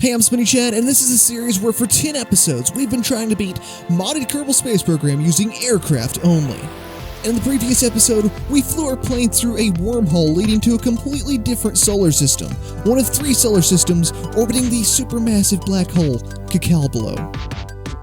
Hey, I'm Smooneychad, and this is a series where for 10 episodes, we've been trying to beat modded Kerbal space program using aircraft only. In the previous episode, we flew our plane through a wormhole leading to a completely different solar system, one of 3 solar systems orbiting the supermassive black hole, Kcalbeloh.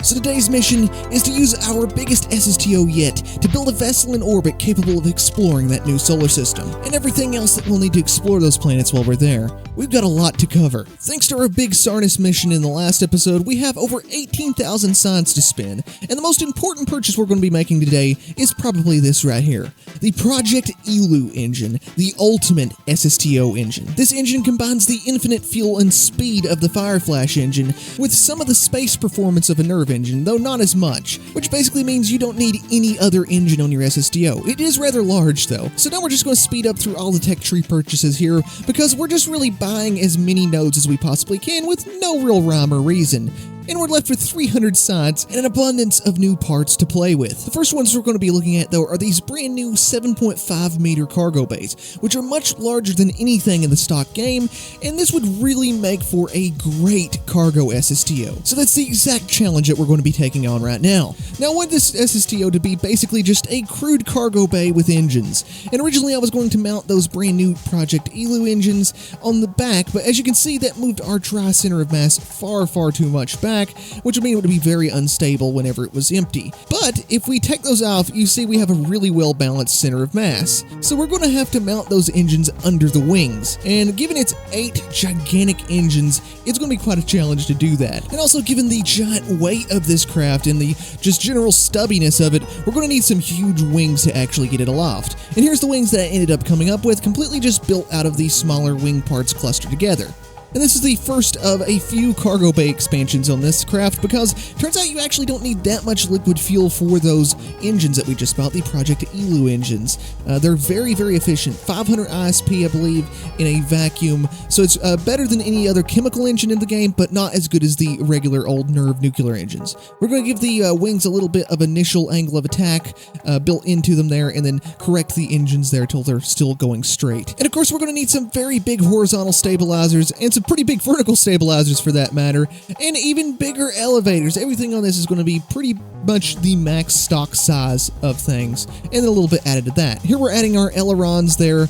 So today's mission is to use our biggest SSTO yet to build a vessel in orbit capable of exploring that new solar system, and everything else that we'll need to explore those planets while we're there. We've got a lot to cover. Thanks to our big Sarnis mission in the last episode, we have over 18,000 signs to spin, and the most important purchase we're going to be making today is probably this right here. The Project Elu engine, the ultimate SSTO engine. This engine combines the infinite fuel and speed of the Fireflash engine with some of the space performance of a Nerve engine, though not as much, which basically means you don't need any other engine on your SSTO. It is rather large though, so now we're just going to speed up through all the tech tree purchases here because we're just really buying as many nodes as we possibly can with no real rhyme or reason. And we're left with 300 sides and an abundance of new parts to play with. The first ones we're going to be looking at, though, are these brand new 7.5 meter cargo bays, which are much larger than anything in the stock game, and this would really make for a great cargo SSTO. So that's the exact challenge that we're going to be taking on right now. Now, I want this SSTO to be basically just a crude cargo bay with engines, and originally I was going to mount those brand new Project Elu engines on the back, but as you can see, that moved our dry center of mass far too much back, which would mean it would be very unstable whenever it was empty. But if we take those off, you see we have a really well-balanced center of mass. So we're going to have to mount those engines under the wings. And given its 8 gigantic engines, it's going to be quite a challenge to do that. And also given the giant weight of this craft and the just general stubbiness of it, we're going to need some huge wings to actually get it aloft. And here's the wings that I ended up coming up with, completely just built out of these smaller wing parts clustered together. And this is the first of a few cargo bay expansions on this craft because it turns out you actually don't need that much liquid fuel for those engines that we just bought, the Project Elu engines. They're very efficient, 500 ISP I believe in a vacuum, so it's better than any other chemical engine in the game, but not as good as the regular old Nerve nuclear engines. We're going to give the wings a little bit of initial angle of attack built into them there, and then correct the engines there till they're still going straight. And of course we're going to need some very big horizontal stabilizers and some pretty big vertical stabilizers for that matter, and even bigger elevators. Everything on this is going to be pretty much the max stock size of things, and then a little bit added to that. Here we're adding our ailerons there,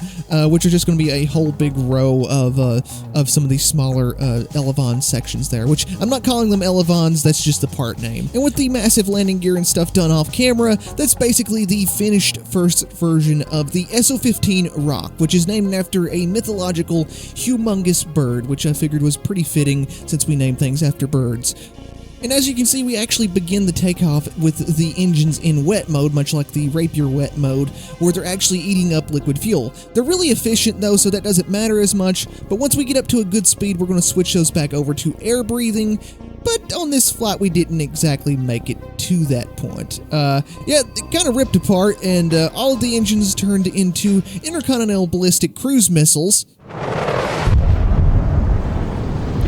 which are just going to be a whole big row of some of these smaller elevon sections there, which I'm not calling them elevons, that's just the part name. And with the massive landing gear and stuff done off camera, that's basically the finished first version of the SO-15 Rock, which is named after a mythological humongous bird, which I figured was pretty fitting since we name things after birds. And as you can see, we actually begin the takeoff with the engines in wet mode, much like the Rapier wet mode, where they're actually eating up liquid fuel. They're really efficient though, so that doesn't matter as much, but once we get up to a good speed, we're going to switch those back over to air breathing. But on this flight, we didn't exactly make it to that point. Yeah, it kind of ripped apart, and all of the engines turned into intercontinental ballistic cruise missiles.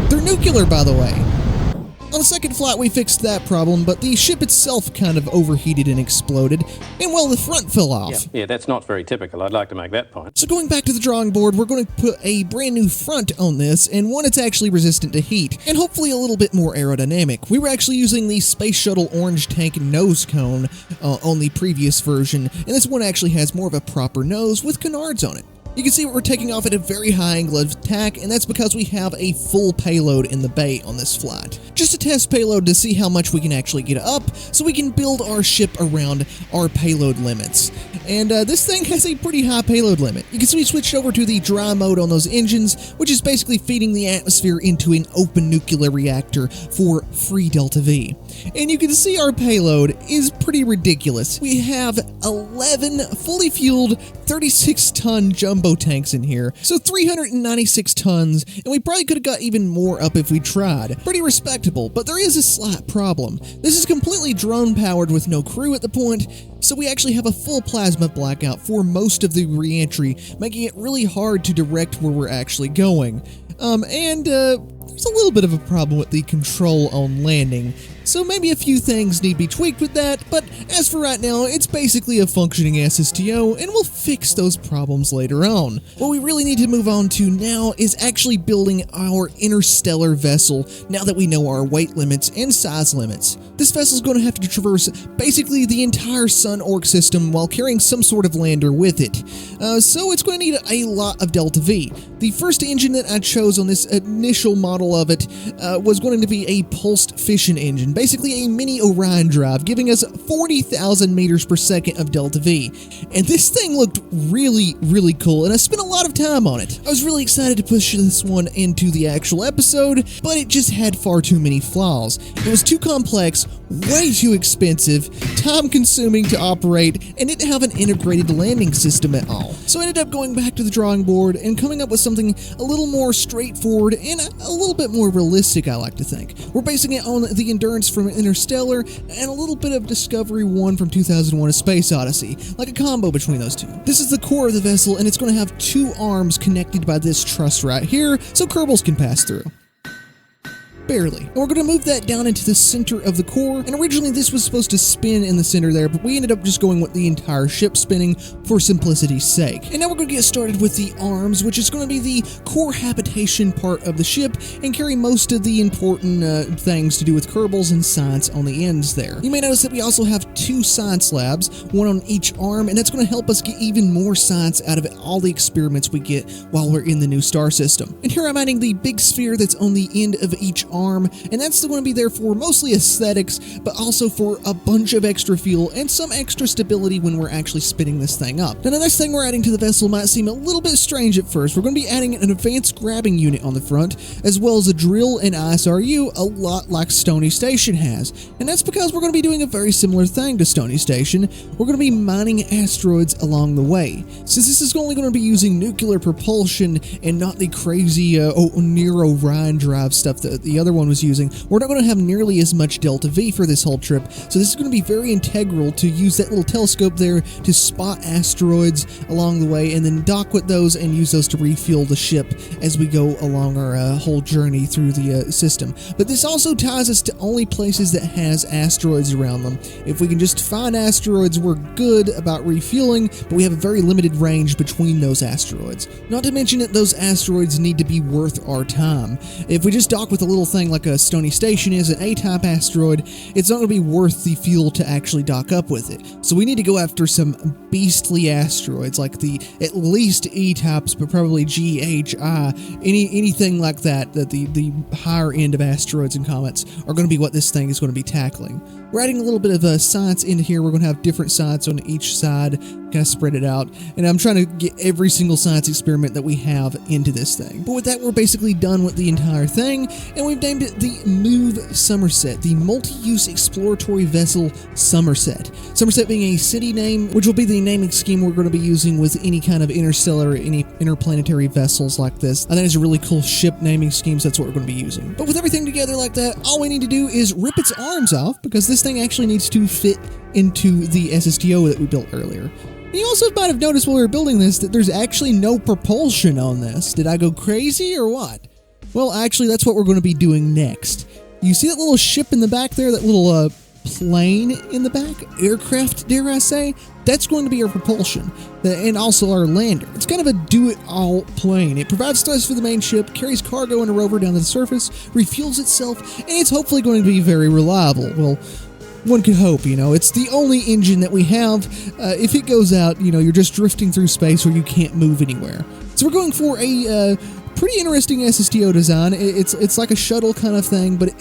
They're nuclear, by the way. On the second flight, we fixed that problem, but the ship itself kind of overheated and exploded, and well, the front fell off. Yeah, that's not very typical. I'd like to make that point. So going back to the drawing board, we're going to put a brand new front on this, and one that's actually resistant to heat, and hopefully a little bit more aerodynamic. We were actually using the Space Shuttle orange tank nose cone on the previous version, and this one actually has more of a proper nose with canards on it. You can see we're taking off at a very high angle of attack, and that's because we have a full payload in the bay on this flight. Just a test payload to see how much we can actually get up, so we can build our ship around our payload limits. And this thing has a pretty high payload limit. You can see we switched over to the dry mode on those engines, which is basically feeding the atmosphere into an open nuclear reactor for free Delta V. And you can see our payload is pretty ridiculous. We have 11 fully fueled 36-ton jumbo tanks in here, so 396 tons, and we probably could have got even more up if we tried. Pretty respectable, but there is a slight problem. This is completely drone powered with no crew at the point, so we actually have a full plasma blackout for most of the re-entry, making it really hard to direct where we're actually going. there's a little bit of a problem with the control on landing, so maybe a few things need to be tweaked with that, but as for right now, it's basically a functioning SSTO, and we'll fix those problems later on. What we really need to move on to now is actually building our interstellar vessel, now that we know our weight limits and size limits. This vessel is going to have to traverse basically the entire Sun Orc system while carrying some sort of lander with it, so it's going to need a lot of Delta V. The first engine that I chose on this initial model of it was going to be a pulsed fission engine, basically a mini Orion drive, giving us 40,000 meters per second of Delta V. And this thing looked really, really cool, and I spent a lot of time on it. I was really excited to push this one into the actual episode, but it just had far too many flaws. It was too complex, way too expensive, time-consuming to operate, and didn't have an integrated landing system at all. So I ended up going back to the drawing board and coming up with something a little more straightforward and a little bit more realistic, I like to think. We're basing it on the Endurance from Interstellar and a little bit of Discovery 1 from 2001: A Space Odyssey, like a combo between those two. This is the core of the vessel, and it's going to have two arms connected by this truss right here, so Kerbals can pass through. Barely. And we're going to move that down into the center of the core, and originally this was supposed to spin in the center there, but we ended up just going with the entire ship spinning for simplicity's sake. And now we're going to get started with the arms, which is going to be the core habitation part of the ship, and carry most of the important things to do with Kerbals and science on the ends there. You may notice that we also have two science labs, one on each arm, and that's going to help us get even more science out of all the experiments we get while we're in the new star system. And here I'm adding the big sphere that's on the end of each arm, and that's going to be there for mostly aesthetics, but also for a bunch of extra fuel and some extra stability when we're actually spinning this thing up. Now, the next thing we're adding to the vessel might seem a little bit strange at first. We're going to be adding an advanced grabbing unit on the front, as well as a drill and ISRU, a lot like Stony Station has. And that's because we're going to be doing a very similar thing to Stony Station. We're going to be mining asteroids along the way. Since this is only going to be using nuclear propulsion and not the crazy near Orion drive stuff that the other one was using, we're not going to have nearly as much Delta V for this whole trip, so this is going to be very integral to use that little telescope there to spot asteroids along the way, and then dock with those and use those to refuel the ship as we go along our whole journey through the system. But this also ties us to only places that has asteroids around them. If we can just find asteroids, we're good about refueling, but we have a very limited range between those asteroids. Not to mention that those asteroids need to be worth our time. If we just dock with a little thing like a Stony Station is, an A-type asteroid, it's not going to be worth the fuel to actually dock up with it. So we need to go after some beastly asteroids, like the at least E-types, but probably G, H, I, anything like that, the higher end of asteroids and comets are going to be what this thing is going to be tackling. We're adding a little bit of science into here. We're going to have different science on each side, kind of spread it out, and I'm trying to get every single science experiment that we have into this thing. But with that, we're basically done with the entire thing, and we've named it the MOVE Somerset, the Multi-Use Exploratory Vessel Somerset. Somerset being a city name, which will be the naming scheme we're going to be using with any kind of interstellar, any interplanetary vessels like this. I think it's a really cool ship naming scheme, so that's what we're going to be using. But with everything together like that, all we need to do is rip its arms off, because this thing actually needs to fit into the SSTO that we built earlier. And you also might have noticed while we were building this that there's actually no propulsion on this. Did I go crazy or what? Well, actually, that's what we're going to be doing next. You see that little ship in the back there, that little plane in the back? Aircraft, dare I say? That's going to be our propulsion, and also our lander. It's kind of a do-it-all plane. It provides thrust for the main ship, carries cargo and a rover down to the surface, refuels itself, and it's hopefully going to be very reliable. Well, one could hope, you know. It's the only engine that we have. If it goes out, you know, you're just drifting through space or you can't move anywhere. So we're going for a pretty interesting SSTO design. It's like a shuttle kind of thing, but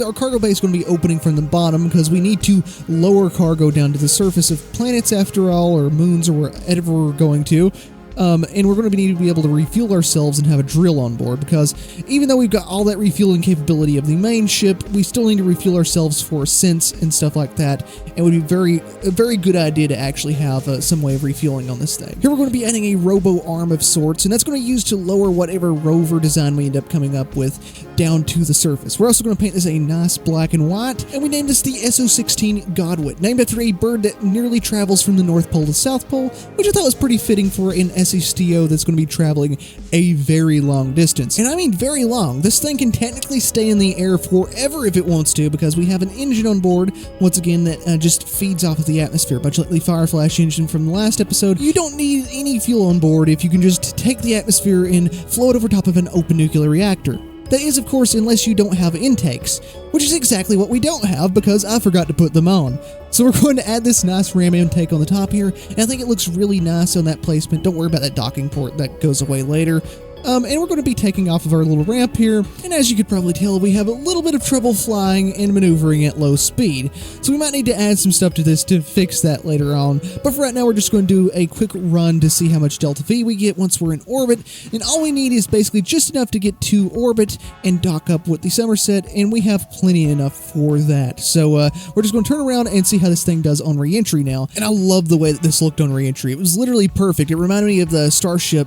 our cargo bay is going to be opening from the bottom because we need to lower cargo down to the surface of planets after all, or moons, or wherever we're going to. And we're going to need to be able to refuel ourselves and have a drill on board, because even though we've got all that refueling capability of the main ship, we still need to refuel ourselves for sense and stuff like that. It would be a very good idea to actually have some way of refueling on this thing. Here we're going to be adding a robo arm of sorts, and that's going to use to lower whatever rover design we end up coming up with down to the surface. We're also going to paint this a nice black and white, and we named this the SO-16 Godwit, named after a bird that nearly travels from the North Pole to South Pole, which I thought was pretty fitting for an SSTO that's going to be traveling a very long distance. And I mean very long. This thing can technically stay in the air forever if it wants to, because we have an engine on board, once again, that just feeds off of the atmosphere, much like the Fire Flash engine from the last episode. You don't need any fuel on board if you can just take the atmosphere and float over top of an open nuclear reactor. That is, of course, unless you don't have intakes, which is exactly what we don't have because I forgot to put them on. So we're going to add this nice ram intake on the top here, and I think it looks really nice on that placement. Don't worry about that docking port, that goes away later. And we're going to be taking off of our little ramp here, and as you could probably tell, we have a little bit of trouble flying and maneuvering at low speed, so we might need to add some stuff to this to fix that later on. But for right now, we're just going to do a quick run to see how much Delta V we get once we're in orbit, and all we need is basically just enough to get to orbit and dock up with the Somerset, and we have plenty enough for that. So we're just going to turn around and see how this thing does on re-entry now, and I love the way that this looked on re-entry. It was literally perfect. It reminded me of the Starship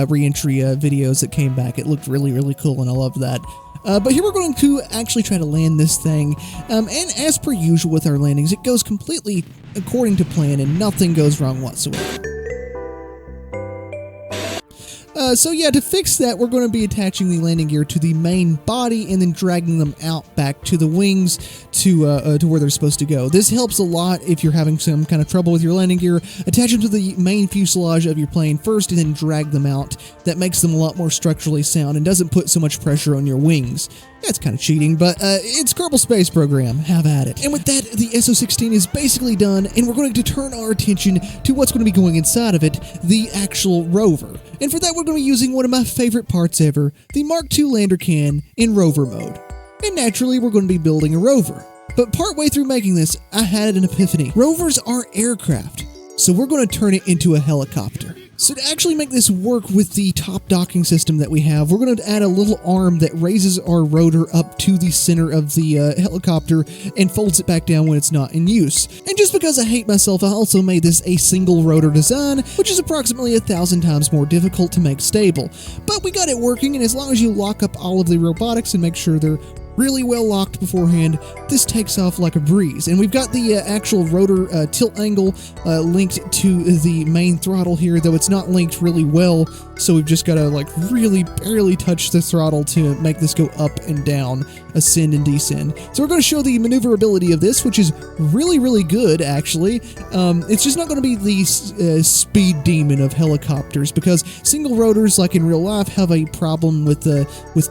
re-entry video that came back. It looked really, really cool, and I love that. But here we're going to actually try to land this thing, and as per usual with our landings, it goes completely according to plan, and nothing goes wrong whatsoever. So yeah, to fix that, we're going to be attaching the landing gear to the main body and then dragging them out back to the wings to where they're supposed to go. This helps a lot if you're having some kind of trouble with your landing gear. Attach them to the main fuselage of your plane first and then drag them out. That makes them a lot more structurally sound and doesn't put so much pressure on your wings. That's kind of cheating, but it's Kerbal Space Program. Have at it. And with that, the SO-16 is basically done, and we're going to turn our attention to what's going to be going inside of it, the actual rover. And for that, we're going to be using one of my favorite parts ever, the Mark II lander can in rover mode. And naturally, we're going to be building a rover. But partway through making this, I had an epiphany. Rovers are aircraft, so we're going to turn it into a helicopter. So to actually make this work with the top docking system that we have, we're going to add a little arm that raises our rotor up to the center of the helicopter and folds it back down when it's not in use. And just because I hate myself, I also made this a single rotor design, which is approximately 1,000 times more difficult to make stable. But we got it working, and as long as you lock up all of the robotics and make sure they're really well locked beforehand, this takes off like a breeze. And we've got the actual rotor tilt angle linked to the main throttle here, though it's not linked really well, so we've just got to like really barely touch the throttle to make this go up and down, ascend and descend. So we're going to show the maneuverability of this, which is really, really good, actually. It's just not going to be the speed demon of helicopters, because single rotors, like in real life, have a problem with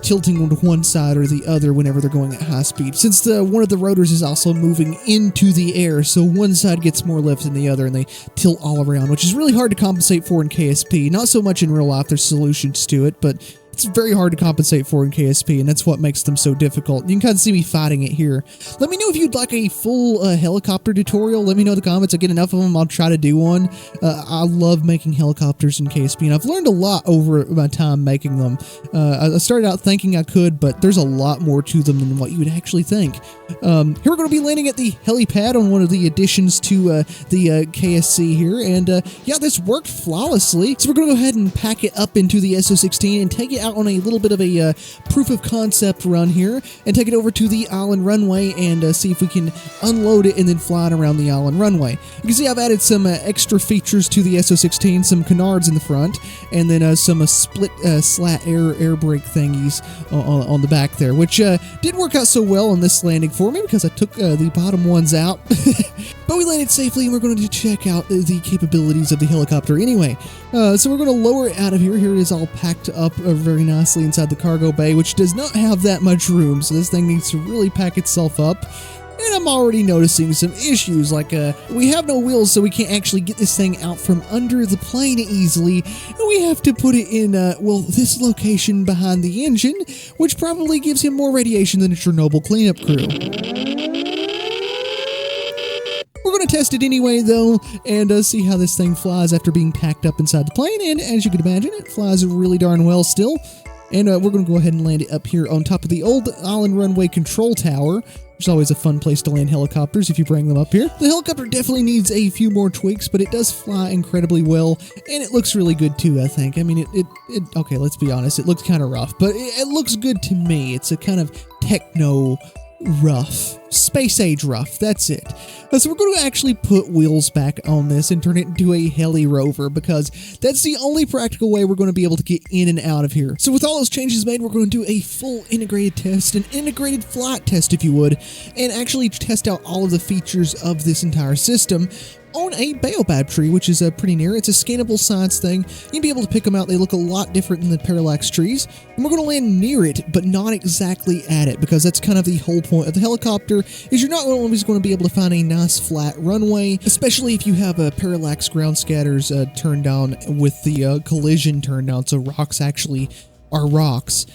tilting to one side or the other whenever they're going at high speed, since one of the rotors is also moving into the air, so one side gets more lift than the other, and they tilt all around, which is really hard to compensate for in KSP. Not so much in real life, there's solutions to it, but it's very hard to compensate for in KSP, and that's what makes them so difficult. You can kind of see me fighting it here. Let me know if you'd like a full helicopter tutorial. Let me know in the comments. I get enough of them, I'll try to do one. I love making helicopters in KSP, and I've learned a lot over my time making them. I started out thinking I could, but there's a lot more to them than what you would actually think. Here we're going to be landing at the helipad on one of the additions to the KSC here, and yeah, this worked flawlessly. So we're going to go ahead and pack it up into the SO-16 and take it out on a little bit of a proof of concept run here, and take it over to the island runway and see if we can unload it and then fly it around the island runway. You can see I've added some extra features to the SO-16, some canards in the front, and then some split slat air brake thingies on the back there, which didn't work out so well on this landing for me because I took the bottom ones out. But we landed safely, and we're going to check out the capabilities of the helicopter anyway. So we're going to lower it out of here. Here it is all packed up very nicely inside the cargo bay, which does not have that much room, so this thing needs to really pack itself up. And I'm already noticing some issues, like we have no wheels, so we can't actually get this thing out from under the plane easily, and we have to put it in, well, this location behind the engine, which probably gives him more radiation than a Chernobyl cleanup crew. We're going to test it anyway, though, and see how this thing flies after being packed up inside the plane, and as you can imagine, it flies really darn well still. And we're going to go ahead and land it up here on top of the old island runway control tower, which is always a fun place to land helicopters if you bring them up here. The helicopter definitely needs a few more tweaks, but it does fly incredibly well, and it looks really good too, I think. I mean, okay, let's be honest, it looks kind of rough, but it looks good to me. It's a kind of techno rough space age rough, that's it. So we're going to actually put wheels back on this and turn it into a heli rover, because that's the only practical way we're going to be able to get in and out of here. So with all those changes made, we're going to do a full integrated test, an integrated flight test if you would, and actually test out all of the features of this entire system on a baobab tree, which is pretty near. It's a scannable science thing. You'll be able to pick them out. They look a lot different than the parallax trees. And we're going to land near it, but not exactly at it, because that's kind of the whole point of the helicopter, is you're not always going to be able to find a nice flat runway, especially if you have a parallax ground scatters turned down with the collision turned down, so rocks actually are rocks.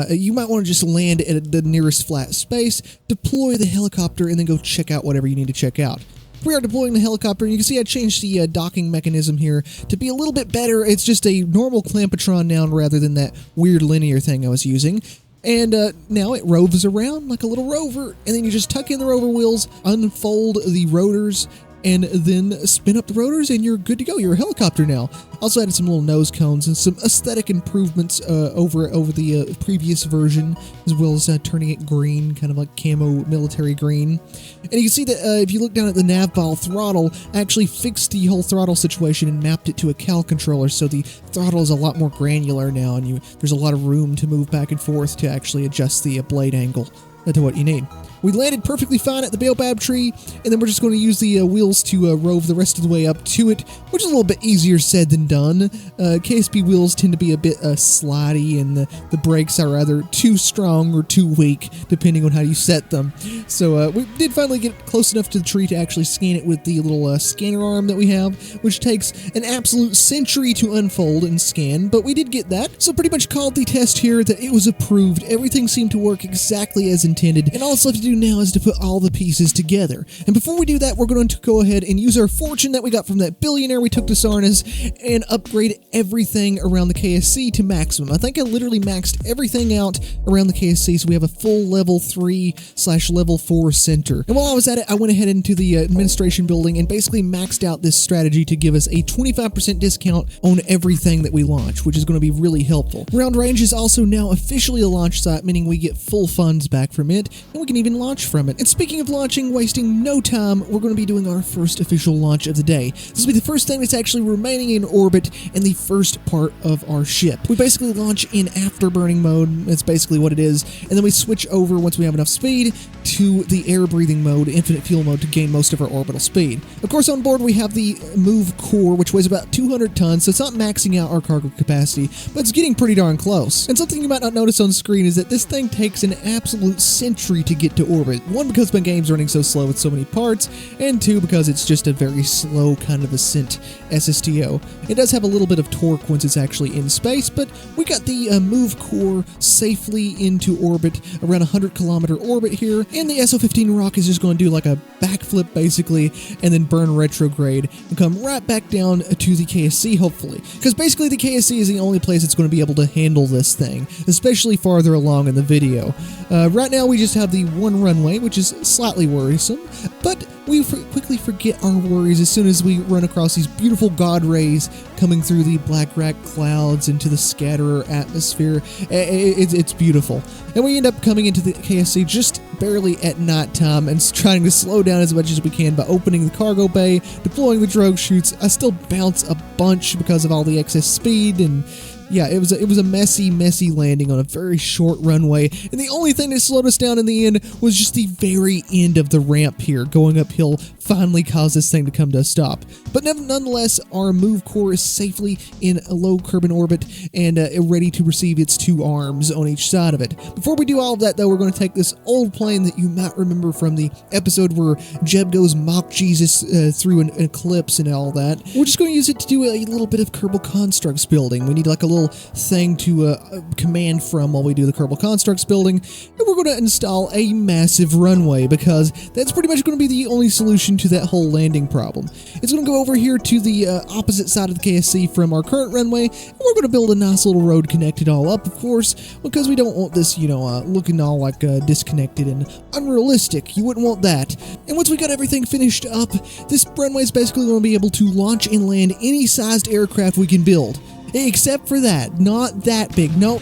You might want to just land at the nearest flat space, deploy the helicopter, and then go check out whatever you need to check out. We are deploying the helicopter, and you can see I changed the docking mechanism here to be a little bit better. It's just a normal clampetron now rather than that weird linear thing I was using. And now it roves around like a little rover, and then you just tuck in the rover wheels, unfold the rotors, and then spin up the rotors, and you're good to go. You're a helicopter now. Also added some little nose cones and some aesthetic improvements over the previous version, as well as turning it green, kind of like camo military green. And you can see that if you look down at the nav ball throttle, I actually fixed the whole throttle situation and mapped it to a Cal controller, so the throttle is a lot more granular now, and there's a lot of room to move back and forth to actually adjust the blade angle to what you need. We landed perfectly fine at the baobab tree, and then we're just going to use the wheels to rove the rest of the way up to it, which is a little bit easier said than done. KSP wheels tend to be a bit slidey, and the brakes are either too strong or too weak, depending on how you set them. So we did finally get close enough to the tree to actually scan it with the little scanner arm that we have, which takes an absolute century to unfold and scan, but we did get that. So pretty much called the test here that it was approved. Everything seemed to work exactly as intended, and all it's left to do now is to put all the pieces together. And before we do that, we're going to go ahead and use our fortune that we got from that billionaire we took to Sarnas and upgrade everything around the KSC to maximum. I think I literally maxed everything out around the KSC, so we have a full level 3/level 4 center. And while I was at it, I went ahead into the administration building and basically maxed out this strategy to give us a 25% discount on everything that we launch, which is going to be really helpful. Round Range is also now officially a launch site, meaning we get full funds back from it, and we can even launch from it. And speaking of launching, wasting no time, we're going to be doing our first official launch of the day. This will be the first thing that's actually remaining in orbit and the first part of our ship. We basically launch in afterburning mode, that's basically what it is, and then we switch over once we have enough speed to the air breathing mode, infinite fuel mode, to gain most of our orbital speed. Of course, on board we have the Move core, which weighs about 200 tons, so it's not maxing out our cargo capacity, but it's getting pretty darn close. And something you might not notice on screen is that this thing takes an absolute century to get to orbit. One, because my game's running so slow with so many parts, and two, because it's just a very slow kind of ascent SSTO. It does have a little bit of torque once it's actually in space, but we got the Move core safely into orbit, around 100-kilometer orbit here, and the SO-15 rocket is just going to do like a backflip basically, and then burn retrograde and come right back down to the KSC, hopefully. Because basically the KSC is the only place that's going to be able to handle this thing, especially farther along in the video. Right now we just have the one runway, which is slightly worrisome, but we quickly forget our worries as soon as we run across these beautiful God rays coming through the black rack clouds into the scatterer atmosphere. It's beautiful. And we end up coming into the KSC just barely at night time and trying to slow down as much as we can by opening the cargo bay, deploying the drogue chutes. I still bounce a bunch because of all the excess speed, and yeah, it was a messy landing on a very short runway, and the only thing that slowed us down in the end was just the very end of the ramp here. Going uphill finally caused this thing to come to a stop. But nonetheless, our Move core is safely in a low Kerbin orbit and ready to receive its two arms on each side of it. Before we do all of that, though, we're going to take this old plane that you might remember from the episode where Jeb goes mock Jesus through an eclipse and all that. We're just going to use it to do a little bit of Kerbal Konstructs building. We need like a little thing to command from while we do the Kerbal Konstructs building, and we're going to install a massive runway, because that's pretty much going to be the only solution to that whole landing problem. It's going to go over here to the opposite side of the KSC from our current runway, and we're going to build a nice little road, connect it all up, of course, because we don't want this, looking all like disconnected and unrealistic. You wouldn't want that. And once we got everything finished up, this runway is basically going to be able to launch and land any sized aircraft we can build. Except for that, not that big, no.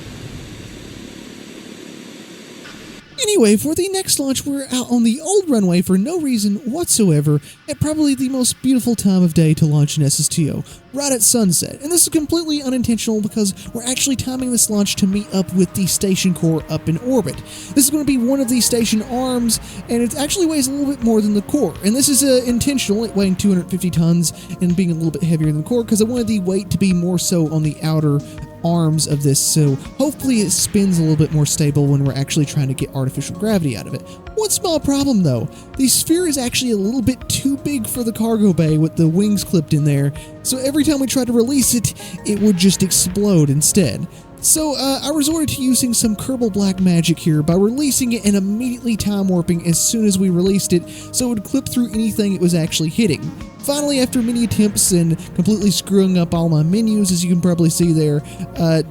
Anyway, for the next launch, we're out on the old runway for no reason whatsoever at probably the most beautiful time of day to launch an SSTO, right at sunset. And this is completely unintentional because we're actually timing this launch to meet up with the station core up in orbit. This is going to be one of the station arms, and it actually weighs a little bit more than the core. And this is intentional, it weighing 250 tons and being a little bit heavier than the core because I wanted the weight to be more so on the outer arms of this, so hopefully it spins a little bit more stable when we're actually trying to get artificial gravity out of it. One small problem though, the sphere is actually a little bit too big for the cargo bay with the wings clipped in there, so every time we try to release it, it would just explode instead. So I resorted to using some Kerbal black magic here by releasing it and immediately time warping as soon as we released it so it would clip through anything it was actually hitting. Finally, after many attempts and completely screwing up all my menus, as you can probably see there,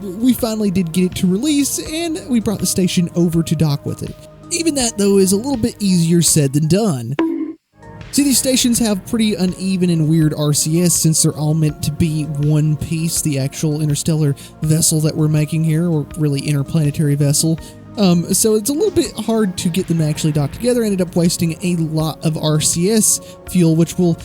we finally did get it to release and we brought the station over to dock with it. Even that though is a little bit easier said than done. See, these stations have pretty uneven and weird RCS since they're all meant to be one piece, the actual interstellar vessel that we're making here, or really interplanetary vessel. So it's a little bit hard to get them to actually dock together. I ended up wasting a lot of RCS fuel, which will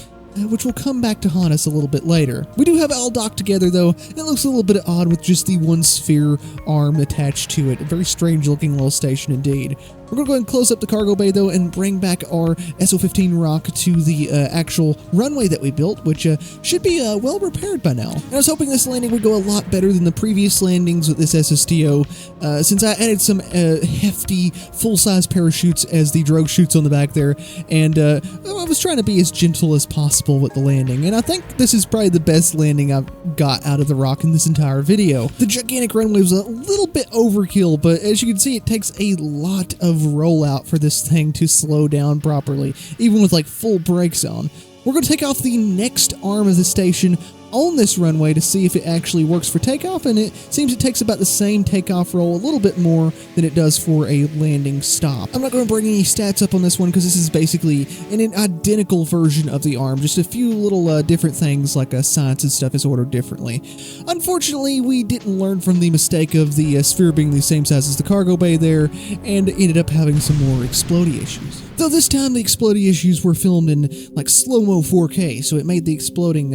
come back to haunt us a little bit later. We do have it all docked together though, and it looks a little bit odd with just the one sphere arm attached to it. A very strange looking little station indeed. We're going to go ahead and close up the cargo bay though and bring back our SO15 rock to the actual runway that we built, which should be well repaired by now. And I was hoping this landing would go a lot better than the previous landings with this SSTO, since I added some hefty full-size parachutes as the drogue chutes on the back there, and I was trying to be as gentle as possible with the landing, and I think this is probably the best landing I've got out of the rock in this entire video. The gigantic runway was a little bit overkill, but as you can see, it takes a lot of rollout for this thing to slow down properly, even with like full brakes on. We're going to take off the next arm of the station on this runway to see if it actually works for takeoff, and it seems it takes about the same takeoff roll, a little bit more than it does for a landing stop. I'm not going to bring any stats up on this one because this is basically an identical version of the arm, just a few little different things like science and stuff is ordered differently. Unfortunately, we didn't learn from the mistake of the sphere being the same size as the cargo bay there, and ended up having some more explodey issues. Though this time the explodey issues were filmed in like slow-mo 4K, so it made the exploding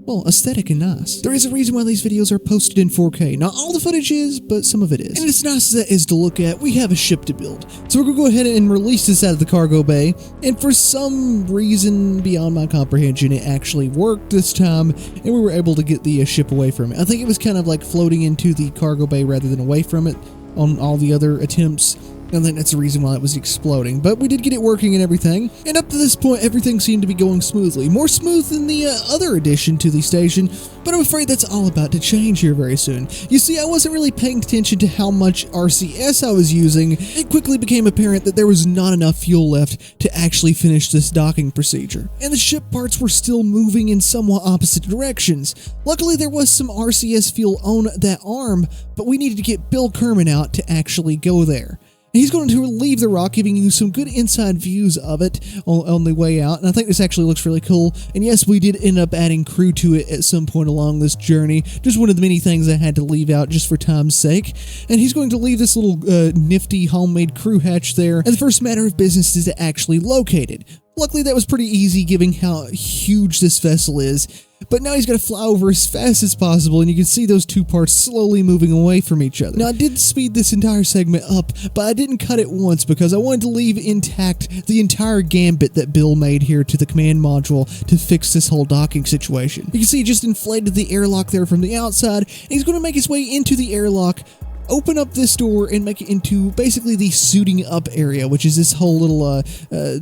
well, aesthetic and nice. There is a reason why these videos are posted in 4K. Not all the footage is, but some of it is. And as nice as that is to look at, we have a ship to build. So we're going to go ahead and release this out of the cargo bay, and for some reason beyond my comprehension, it actually worked this time, and we were able to get the ship away from it. I think it was kind of like floating into the cargo bay rather than away from it on all the other attempts. I think that's the reason why it was exploding, but we did get it working and everything, and up to this point everything seemed to be going smoothly. More smooth than the other addition to the station, but I'm afraid that's all about to change here very soon. You see, I wasn't really paying attention to how much RCS I was using. It quickly became apparent that there was not enough fuel left to actually finish this docking procedure, and the ship parts were still moving in somewhat opposite directions. Luckily there was some RCS fuel on that arm, but we needed to get Bill Kerman out to actually go there. He's going to leave the rock, giving you some good inside views of it on the way out, and I think this actually looks really cool. And yes, we did end up adding crew to it at some point along this journey, just one of the many things I had to leave out just for time's sake. And he's going to leave this little nifty homemade crew hatch there, and the first matter of business is to actually locate it. Luckily that was pretty easy given how huge this vessel is. But now he's got to fly over as fast as possible, and you can see those two parts slowly moving away from each other. Now, I did speed this entire segment up, but I didn't cut it once because I wanted to leave intact the entire gambit that Bill made here to the command module to fix this whole docking situation. You can see he just inflated the airlock there from the outside, and he's going to make his way into the airlock, open up this door and make it into basically the suiting up area, which is this whole little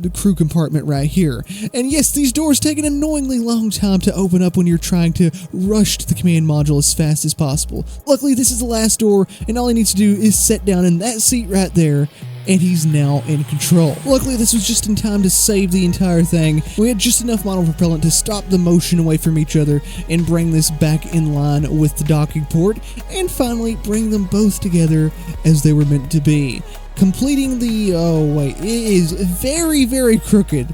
crew compartment right here. And yes, these doors take an annoyingly long time to open up when you're trying to rush to the command module as fast as possible. Luckily, this is the last door, and all he needs to do is sit down in that seat right there, and he's now in control. Luckily, this was just in time to save the entire thing. We had just enough model propellant to stop the motion away from each other and bring this back in line with the docking port, and finally bring them both together as they were meant to be. Completing the, oh wait, it is very, very crooked.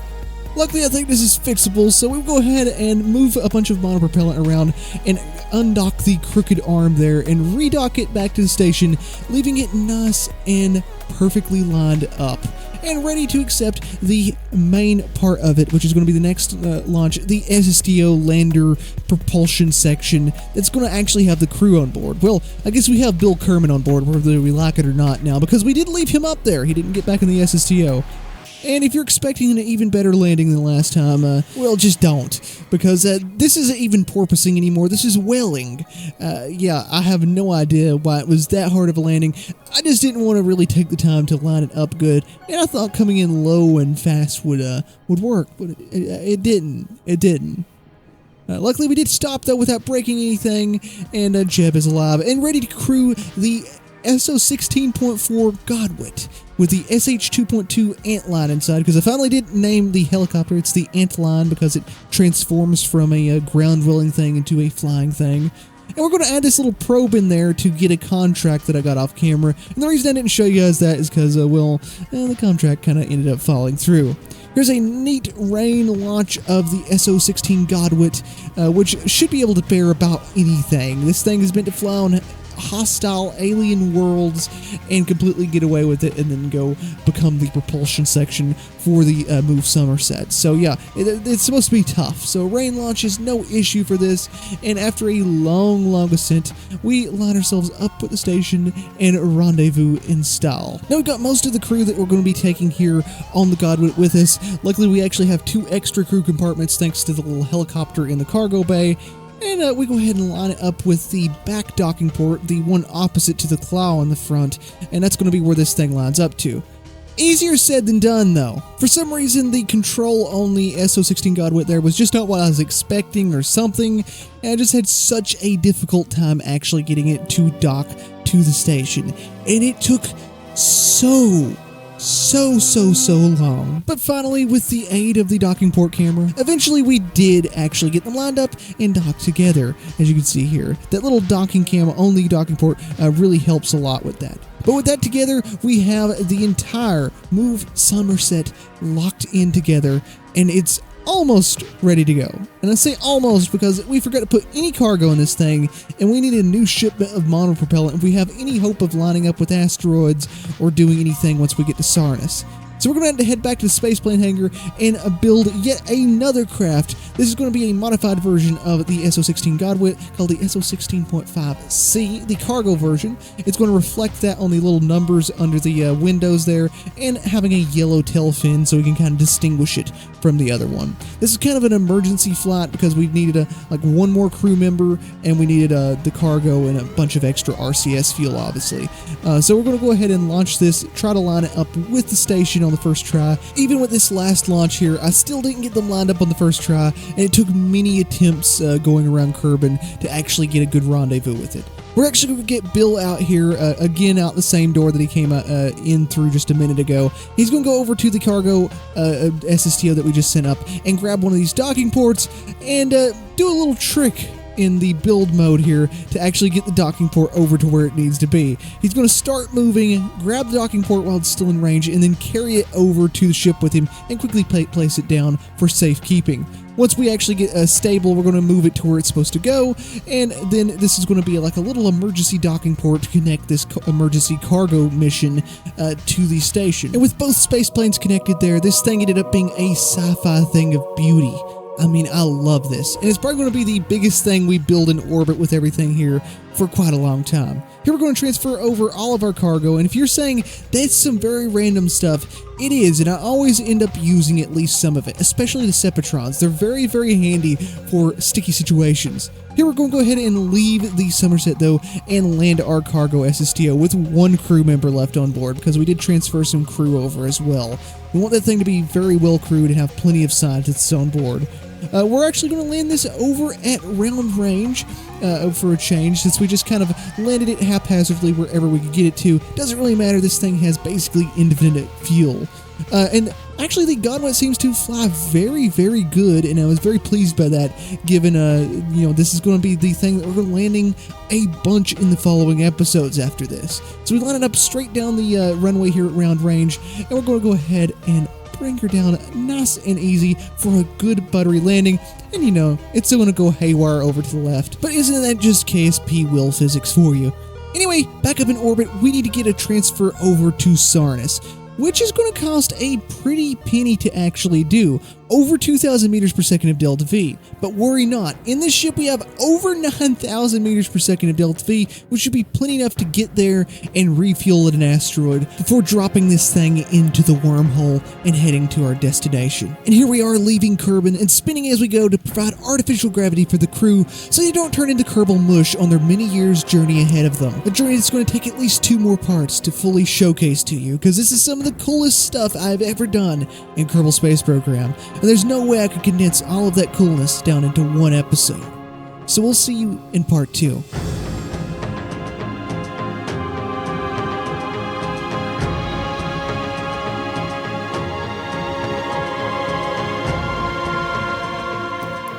Luckily, I think this is fixable, so we'll go ahead and move a bunch of monopropellant around and undock the crooked arm there and redock it back to the station, leaving it nice and perfectly lined up and ready to accept the main part of it, which is going to be the next launch, the SSTO lander propulsion section that's going to actually have the crew on board. Well, I guess we have Bill Kerman on board, whether we like it or not now, because we did leave him up there. He didn't get back in the SSTO. And if you're expecting an even better landing than last time, well, just don't, because this isn't even porpoising anymore. This is welling. Yeah, I have no idea why it was that hard of a landing. I just didn't want to really take the time to line it up good, and I thought coming in low and fast would work, but it didn't. It didn't. Luckily, we did stop, though, without breaking anything, and Jeb is alive and ready to crew the SO 16.4 Godwit with the SH 2.2 Antline inside, because I finally did name the helicopter. It's the Antline because it transforms from a ground-dwelling thing into a flying thing. And we're going to add this little probe in there to get a contract that I got off camera. And the reason I didn't show you guys that is because, well, the contract kind of ended up falling through. Here's a neat rain launch of the SO-16 Godwit, which should be able to bear about anything. This thing is meant to fly on hostile alien worlds and completely get away with it and then go become the propulsion section for the move Somerset. So yeah, it's supposed to be tough. So rain launch is no issue for this, and after a long ascent, we line ourselves up at the station and rendezvous in style. Now we've got most of the crew that we're going to be taking here on the Godwit with us. Luckily, we actually have 2 extra crew compartments thanks to the little helicopter in the cargo bay. And we go ahead and line it up with the back docking port, the one opposite to the claw on the front, and that's going to be where this thing lines up to. Easier said than done, though. For some reason, the control on the SO-16 Godwit there was just not what I was expecting or something, and I just had such a difficult time actually getting it to dock to the station. And it took so long. But finally, with the aid of the docking port camera, eventually we did actually get them lined up and docked together, as you can see here. That little docking cam on the docking port really helps a lot with that. But with that together, we have the entire move Somerset locked in together, and it's almost ready to go. And I say almost because we forgot to put any cargo in this thing, and we need a new shipment of monopropellant if we have any hope of lining up with asteroids or doing anything once we get to Sarnus. So we're going to have to head back to the spaceplane hangar and build yet another craft. This is going to be a modified version of the SO-16 Godwit called the SO-16.5C, the cargo version. It's going to reflect that on the little numbers under the windows there, and having a yellow tail fin so we can kind of distinguish it from the other one. This is kind of an emergency flight because we needed one more crew member, and we needed the cargo and a bunch of extra RCS fuel, obviously. So we're going to go ahead and launch this, try to line it up with the station on the first try. Even with this last launch here, I still didn't get them lined up on the first try, and it took many attempts going around Kerbin to actually get a good rendezvous with it. We're actually going to get Bill out here, again out the same door that he came in through just a minute ago. He's going to go over to the cargo SSTO that we just sent up and grab one of these docking ports and do a little trick in the build mode here to actually get the docking port over to where it needs to be. He's going to start moving, grab the docking port while it's still in range, and then carry it over to the ship with him and quickly place it down for safekeeping. Once we actually get stable, we're going to move it to where it's supposed to go, and then this is going to be like a little emergency docking port to connect this emergency cargo mission to the station. And with both space planes connected there, this thing ended up being a sci-fi thing of beauty. I mean, I love this, and it's probably going to be the biggest thing we build in orbit with everything here for quite a long time. Here we're going to transfer over all of our cargo, and if you're saying that's some very random stuff, it is, and I always end up using at least some of it, especially the Sepatrons. They're very, very handy for sticky situations. Here we're going to go ahead and leave the Somerset, though, and land our cargo SSTO with one crew member left on board, because we did transfer some crew over as well. We want that thing to be very well crewed and have plenty of scientists on board. We're actually going to land this over at round range for a change, since we just kind of landed it haphazardly wherever we could get it to. Doesn't really matter, this thing has basically infinite fuel. And actually the Godwit seems to fly very, very good, and I was very pleased by that, given, this is going to be the thing that we're landing a bunch in the following episodes after this. So we line it up straight down the runway here at round range, and we're going to go ahead and bring her down nice and easy for a good buttery landing, and you know, it's still going to go haywire over to the left. But isn't that just KSP will physics for you? Anyway, back up in orbit, we need to get a transfer over to Sarnis, which is going to cost a pretty penny to actually do, over 2,000 meters per second of delta V. But worry not, in this ship we have over 9,000 meters per second of delta V, which should be plenty enough to get there and refuel at an asteroid before dropping this thing into the wormhole and heading to our destination. And here we are leaving Kerbin and spinning as we go to provide artificial gravity for the crew so they don't turn into Kerbal mush on their many years journey ahead of them. A journey that's going to take at least 2 more parts to fully showcase to you, because this is some of the coolest stuff I've ever done in Kerbal Space Program. And there's no way I could condense all of that coolness down into one episode. So we'll see you in part 2.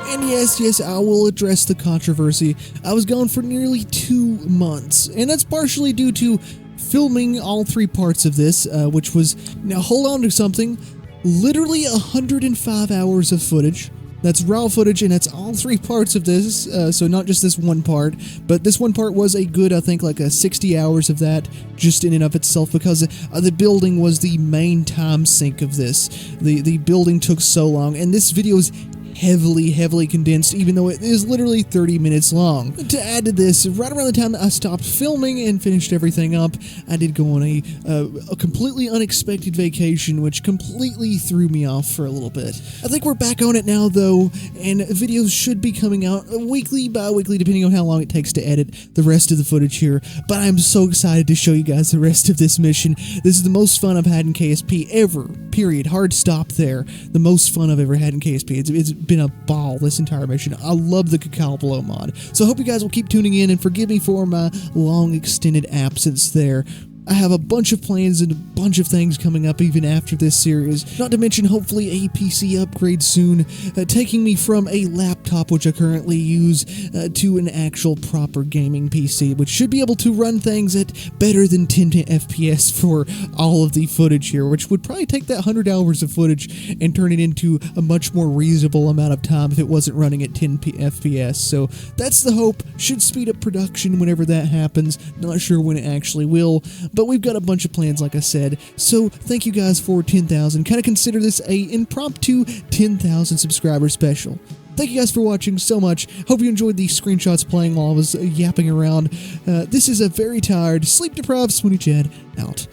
And yes, I will address the controversy. I was gone for nearly 2 months, and that's partially due to filming all 3 parts of this, which was, now hold on to something, literally 105 hours of footage. That's raw footage, and that's all 3 parts of this, so not just this one part, but this one part was a good, I think, like 60 hours of that, just in and of itself, because the building was the main time sink of this. The building took so long, and this video is heavily condensed, even though it is literally 30 minutes long. To add to this, right around the time that I stopped filming and finished everything up, I did go on a completely unexpected vacation, which completely threw me off for a little bit. I think we're back on it now, though, and videos should be coming out weekly, bi-weekly, depending on how long it takes to edit the rest of the footage here, but I'm so excited to show you guys the rest of this mission. This is the most fun I've had in KSP ever, period. Hard stop there. The most fun I've ever had in KSP. It's been a ball, this entire mission. I love the Kcalbeloh mod. So I hope you guys will keep tuning in and forgive me for my long extended absence there. I have a bunch of plans and a bunch of things coming up even after this series, not to mention hopefully a PC upgrade soon, taking me from a laptop, which I currently use, to an actual proper gaming PC, which should be able to run things at better than 10 FPS for all of the footage here, which would probably take that 100 hours of footage and turn it into a much more reasonable amount of time if it wasn't running at 10 FPS. So that's the hope. Should speed up production whenever that happens. Not sure when it actually will, but we've got a bunch of plans, like I said. So thank you guys for 10,000. Kind of consider this a impromptu 10,000 subscriber special. Thank you guys for watching so much. Hope you enjoyed the screenshots playing while I was yapping around. This is a very tired, sleep-deprived Smooneychad out.